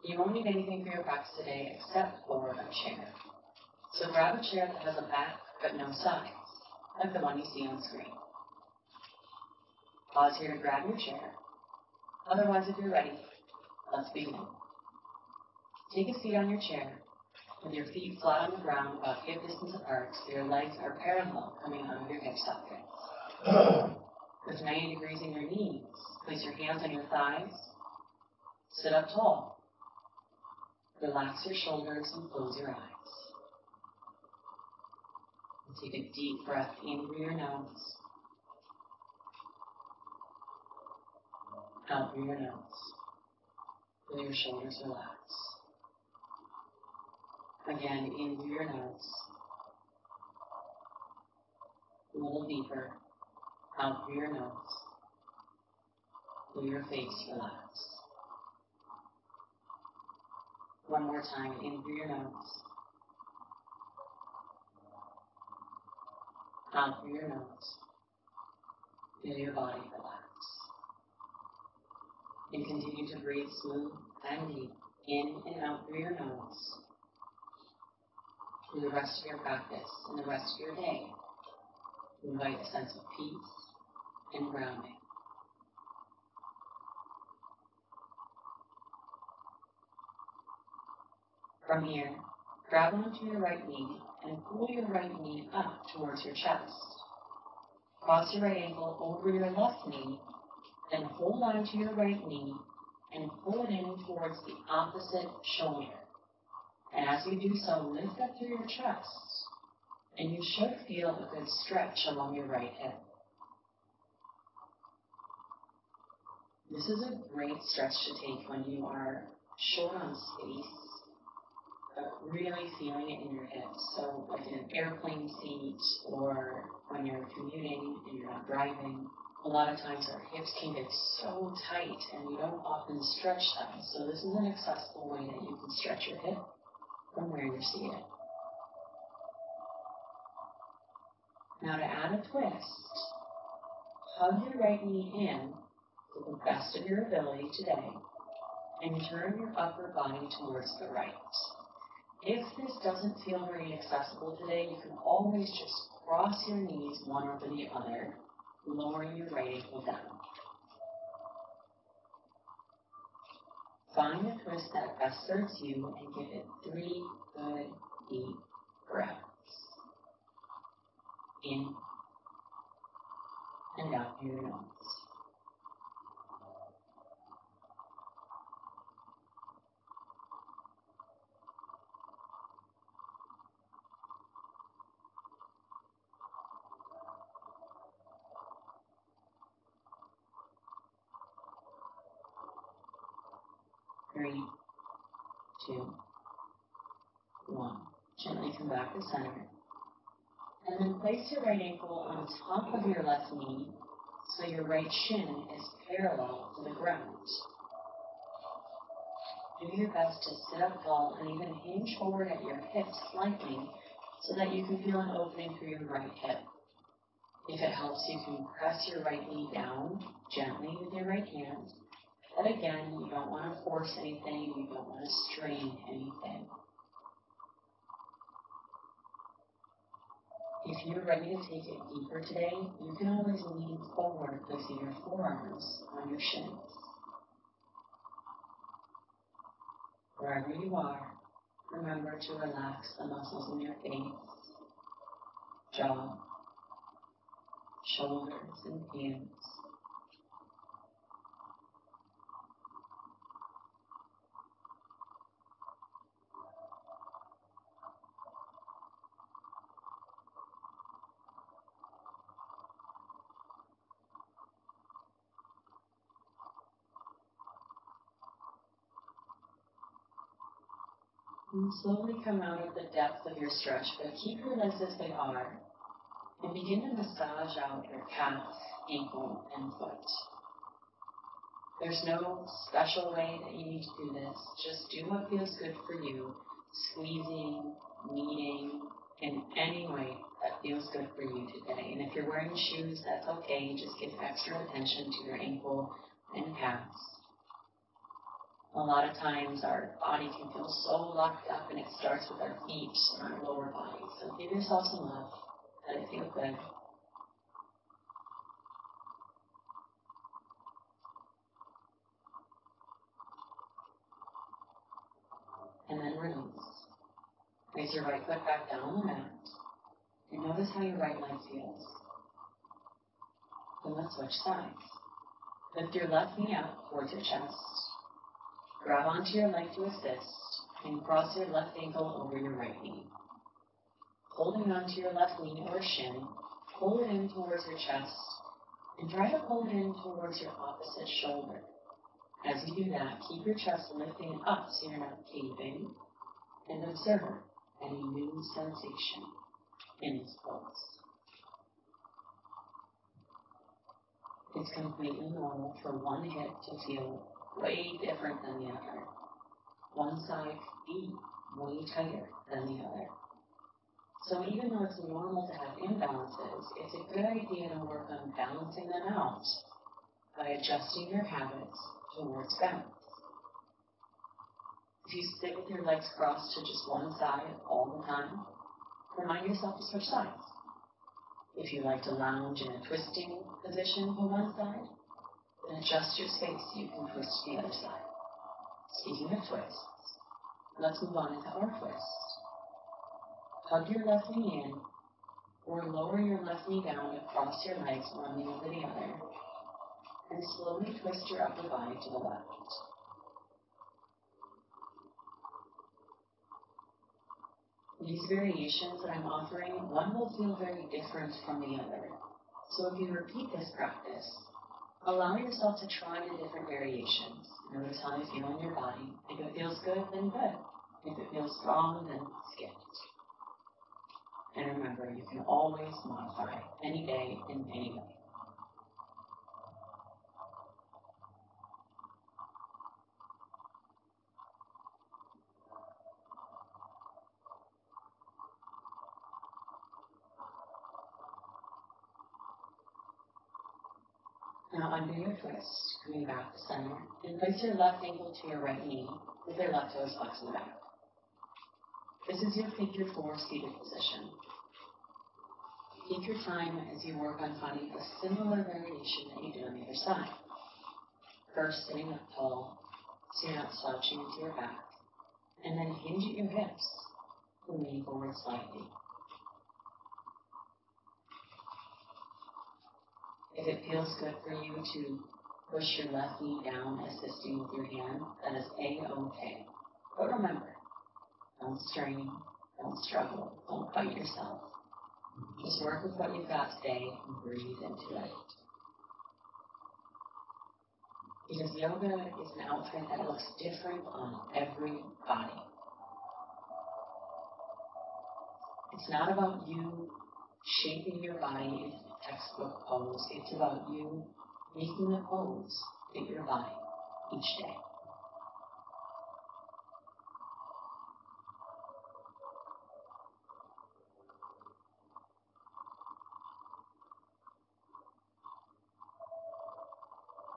You won't need anything for your practice today except for a chair. So grab a chair that has a back but no sides, like the one you see on screen. Pause here to grab your chair. Otherwise, if you're ready, let's begin. Take a seat on your chair with your feet flat on the ground about hip distance apart so your legs are parallel coming out of your hip sockets. With 90 degrees in your knees, place your hands on your thighs. Sit up tall. Relax your shoulders and close your eyes. And take a deep breath in through your nose. Out through your nose. Feel your shoulders relax. Again, in through your nose. A little deeper. Out through your nose. Feel your face relax. One more time, in through your nose. Out through your nose. Feel your body relax. And continue to breathe smooth and deep, in and out through your nose. Through the rest of your practice and the rest of your day, invite a sense of peace and grounding. From here, grab onto your right knee and pull your right knee up towards your chest. Cross your right ankle over your left knee, then hold on to your right knee and pull it in towards the opposite shoulder. And as you do so, lift up through your chest, and you should feel a good stretch along your right hip. This is a great stretch to take when you are short on space, but really feeling it in your hips. So like in an airplane seat or when you're commuting and you're not driving, a lot of times our hips can get so tight and we don't often stretch them. So this is an accessible way that you can stretch your hip from where you're seated. Now to add a twist, hug your right knee in to the best of your ability today and turn your upper body towards the right. If this doesn't feel very accessible today, you can always just cross your knees one over the other, lowering your right ankle down. Find a twist that best serves you and give it 3 good deep breaths. In and out through your nose. Three, 2, 1. Gently come back to center. And then place your right ankle on top of your left knee so your right shin is parallel to the ground. Do your best to sit up tall and even hinge forward at your hips slightly so that you can feel an opening through your right hip. If it helps, you can press your right knee down gently with your right hand. But again, you don't want to force anything, you don't want to strain anything. If you're ready to take it deeper today, you can always lean forward, placing your forearms on your shins. Wherever you are, remember to relax the muscles in your face, jaw, shoulders, and hands. And slowly come out of the depth of your stretch, but keep your legs as they are. And begin to massage out your calf, ankle, and foot. There's no special way that you need to do this. Just do what feels good for you. Squeezing, kneading, in any way that feels good for you today. And if you're wearing shoes, that's okay. Just give extra attention to your ankle and calves. A lot of times our body can feel so locked up, and it starts with our feet and our lower body. So give yourself some love. Let it feel good. And then release. Place your right foot back down on the mat. And notice how your right leg feels. Then let's switch sides. Lift your left knee up towards your chest. Grab onto your leg to assist, and cross your left ankle over your right knee. Holding onto your left knee or shin, pull it in towards your chest, and try to pull it in towards your opposite shoulder. As you do that, keep your chest lifting up so you're not caving, and observe any new sensation in this pose. It's completely normal for one hip to feel way different than the other. One side be way tighter than the other. So even though it's normal to have imbalances, it's a good idea to work on balancing them out by adjusting your habits towards balance. If you sit with your legs crossed to just one side all the time, remind yourself to switch sides. If you like to lounge in a twisting position for one side, then adjust your space so you can twist to the other side. Speaking of twists, let's move on into our twist. Hug your left knee in, or lower your left knee down across your legs, one knee over the other, and slowly twist your upper body to the left. These variations that I'm offering, one will feel very different from the other. So if you repeat this practice, allow yourself to try the different variations. Notice how they feel in your body. If it feels good, then good. If it feels strong, then skip it. And remember, you can always modify any day in any way. Now undo your twist, coming back to center, and place your left ankle to your right knee with your left toes flexed in the back. This is your figure 4 seated position. Take your time as you work on finding a similar variation that you do on the other side. First, sitting up tall, so you're not slouching into your back, and then hinge at your hips and lean forward slightly. If it feels good for you to push your left knee down, assisting with your hand, that is A-OK. But remember, don't strain, don't struggle, don't fight yourself. Just work with what you've got today and breathe into it. Because yoga is an outfit that looks different on every body. It's not about you shaping your body into the textbook pose. It's about you making the pose fit your body each day.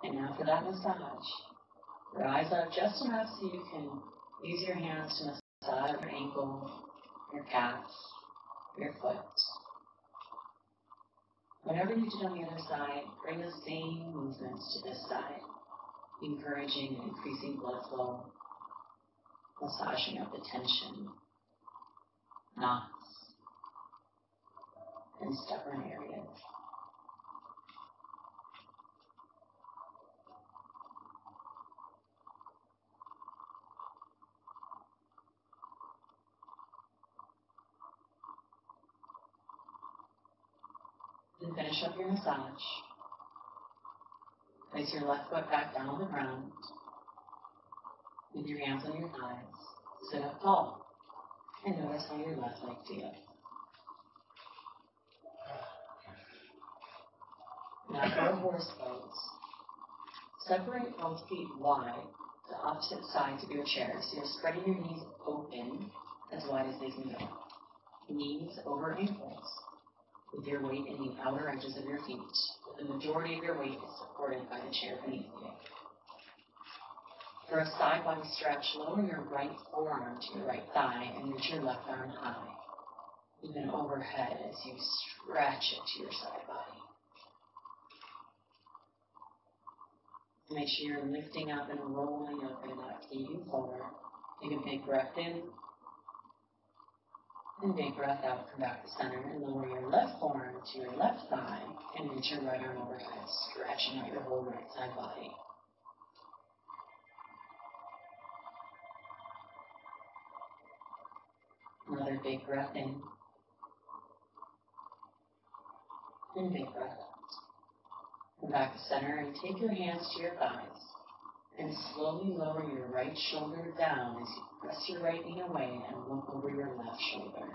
And now for that massage. Your eyes up just enough so you can use your hands to massage your ankle, your calf, your foot. Whatever you did on the other side, bring the same movements to this side, encouraging and increasing blood flow, massaging up the tension, knots, and stubborn areas. And finish up your massage. Place your left foot back down on the ground. With your hands on your thighs, sit up tall. And notice how your left leg feels. Now for a horse pose. Separate both feet wide to opposite sides of your chair, so you're spreading your knees open as wide as they can go. Knees over ankles, with your weight in the outer edges of your feet. The majority of your weight is supported by the chair beneath you. For a side body stretch, lower your right forearm to your right thigh and reach your left arm high, even overhead as you stretch it to your side body. Make sure you're lifting up and rolling over, not caving forward. Take a big breath in, and big breath out. Come back to center and lower your left forearm to your left thigh and reach your right arm overhead, stretching out your whole right side body. Another big breath in, and big breath out. Come back to center and take your hands to your thighs and slowly lower your right shoulder down as you press your right knee away and look over your left shoulder.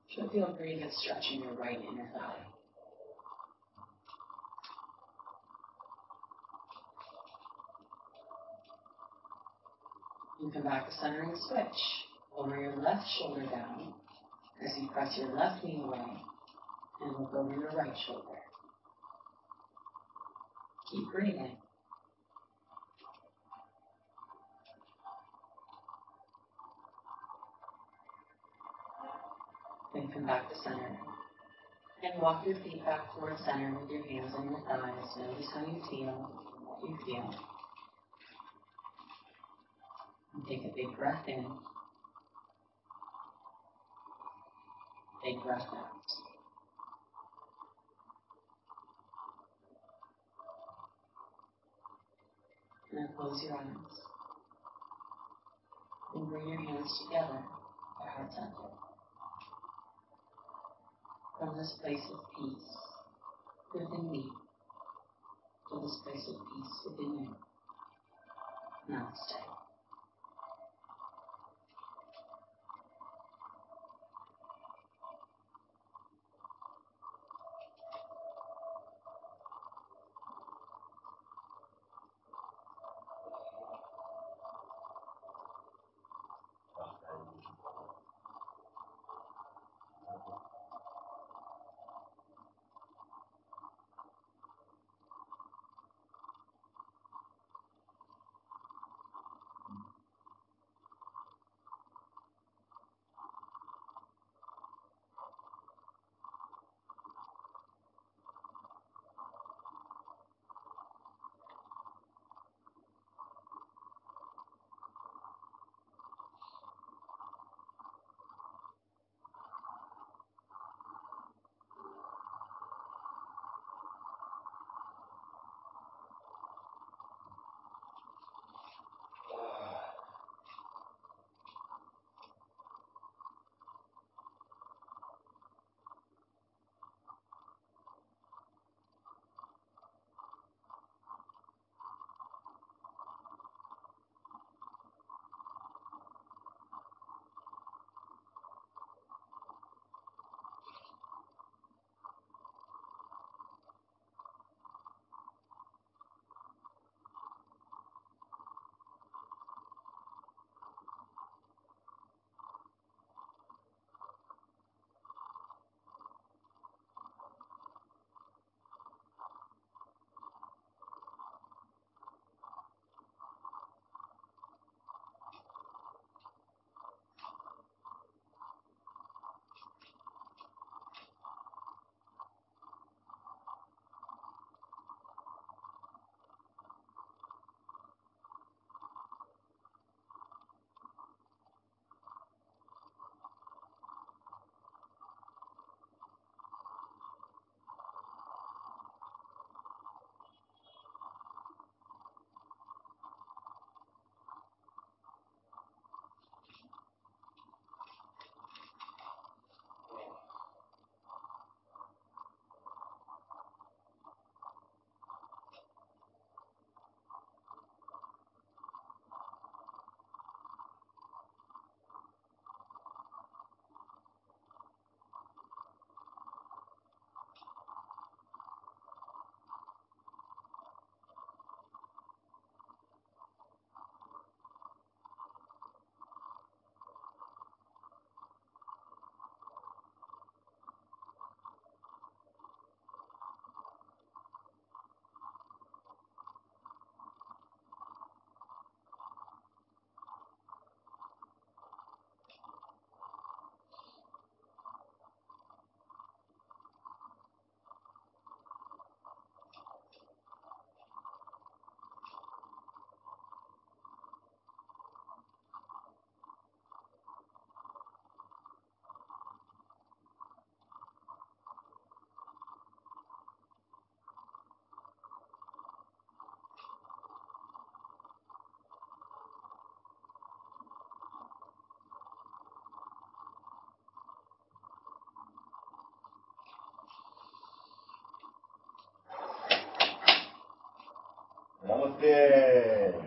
Should feel a pretty good stretch in your right inner thigh. And come back to center and switch. Lower your left shoulder down as you press your left knee away and look over your right shoulder. Keep breathing. Then come back to center. And walk your feet back towards center with your hands on your thighs. Notice how you feel, what you feel. And take a big breath in. Big breath out. Now close your eyes. And bring your hands together at heart center. From this place of peace within me to this place of peace within you. Namaste. יופי.